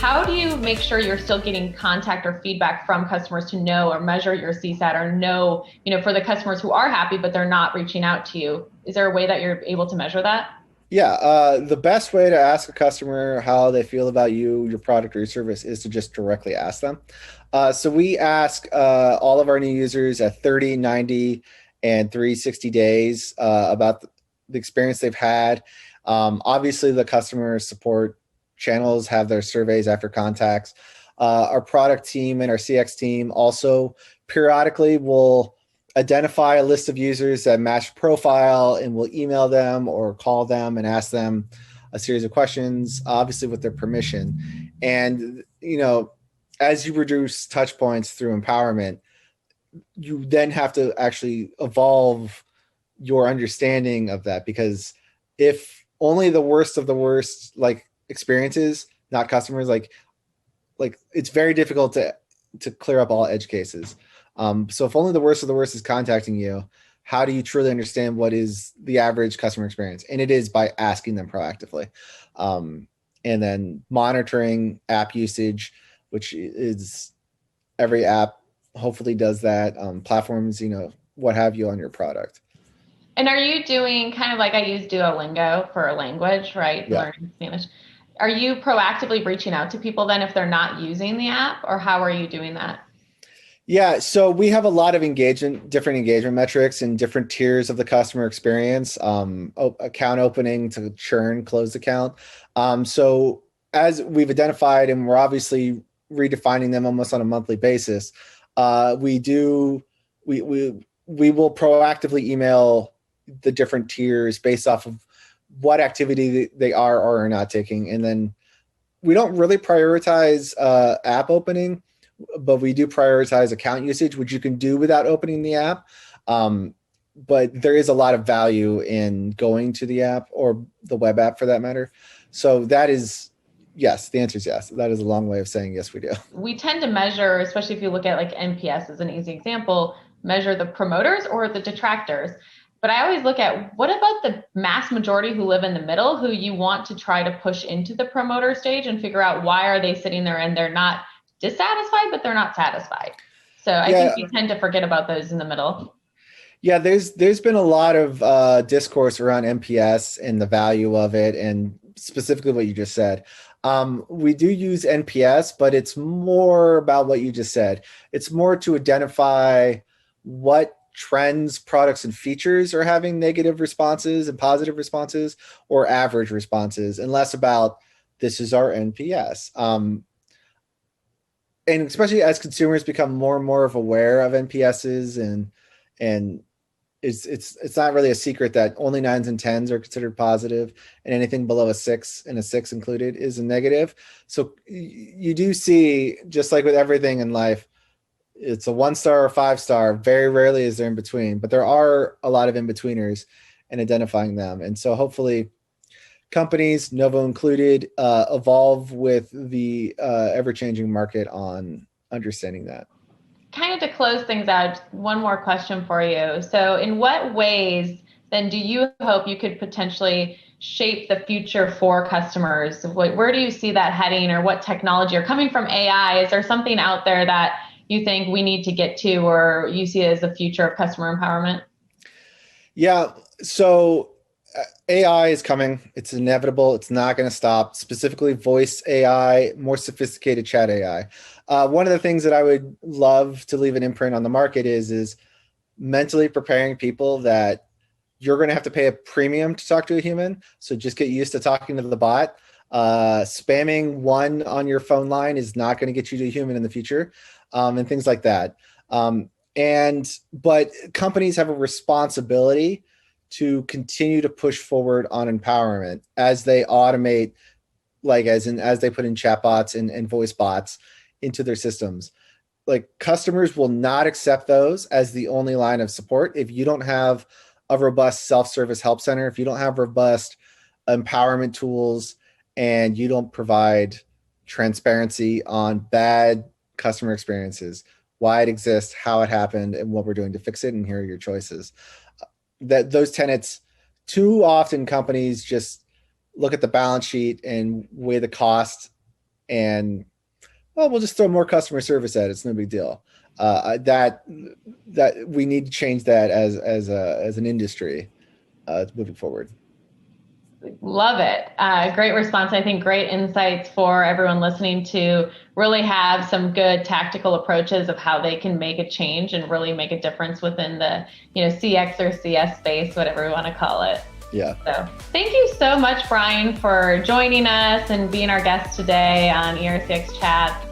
How do you make sure you're still getting contact or feedback from customers to know or measure your CSAT or know, for the customers who are happy, but they're not reaching out to you? Is there a way that you're able to measure that? Yeah, the best way to ask a customer how they feel about you, your product, or your service is to just directly ask them. So we ask all of our new users at 30, 90, and 360 days about the experience they've had. Obviously, the customer support channels have their surveys after contacts. Our product team and our CX team also periodically will identify a list of users that match profile, and we'll email them or call them and ask them a series of questions, obviously with their permission. And, as you reduce touch points through empowerment, you then have to actually evolve your understanding of that, because if only the worst of the worst, like, experiences, not customers, like it's very difficult to clear up all edge cases. So if only the worst of the worst is contacting you, how do you truly understand what is the average customer experience? And it is by asking them proactively. And then monitoring app usage, which is every app hopefully does that. Platforms, what have you on your product. And are you doing kind of like I use Duolingo for a language, right? Yeah. Learning Spanish. Are you proactively reaching out to people then if they're not using the app, or how are you doing that? Yeah, so we have a lot of different engagement metrics and different tiers of the customer experience, account opening to churn, closed account. So as we've identified, and we're obviously redefining them almost on a monthly basis, we will proactively email the different tiers based off of what activity they are or are not taking. And then we don't really prioritize app opening, but we do prioritize account usage, which you can do without opening the app. But there is a lot of value in going to the app, or the web app for that matter. So that is, yes, the answer is yes. That is a long way of saying yes, we do. We tend to measure, especially if you look at like NPS as an easy example, measure the promoters or the detractors. But I always look at, what about the mass majority who live in the middle, who you want to try to push into the promoter stage and figure out why are they sitting there and they're not dissatisfied, but they're not satisfied. So I think Yeah, we tend to forget about those in the middle. yeah. There's been a lot of discourse around NPS and the value of it, and specifically what you just said. We do use NPS, but it's more about what you just said. It's more to identify what trends, products, and features are having negative responses and positive responses, or average responses, and less about this is our NPS. And especially as consumers become more and more aware of NPSs, and it's not really a secret that only 9s and 10s are considered positive, and anything below a 6, and a 6 included, is a negative. So you do see, just like with everything in life, it's a 1-star or 5-star. Very rarely is there in between, but there are a lot of in-betweeners, and identifying them. And so hopefully companies, Novo included, evolve with the ever-changing market on understanding that. Kind of to close things out, one more question for you. So in what ways then do you hope you could potentially shape the future for customers? Where do you see that heading, or what technology, or coming from AI? Is there something out there that you think we need to get to, or you see it as the future of customer empowerment? Yeah, so AI is coming. It's inevitable. It's not going to stop. Specifically, voice AI, more sophisticated chat AI. One of the things that I would love to leave an imprint on the market is mentally preparing people that you're going to have to pay a premium to talk to a human. So just get used to talking to the bot. Spamming one on your phone line is not going to get you to a human in the future, and things like that. But companies have a responsibility to continue to push forward on empowerment as they automate, like as they put in chatbots and voice bots into their systems. Like, customers will not accept those as the only line of support if you don't have a robust self-service help center, if you don't have robust empowerment tools, and you don't provide transparency on bad customer experiences, why it exists, how it happened, and what we're doing to fix it, and here are your choices. That those tenets, too often companies just look at the balance sheet and weigh the cost and well, we'll just throw more customer service at it. It's no big deal. That we need to change that as an industry moving forward. Love it. Great response. I think great insights for everyone listening to really have some good tactical approaches of how they can make a change and really make a difference within the, CX or CS space, whatever we want to call it. Yeah. So thank you so much, Brian, for joining us and being our guest today on ERCx Chats.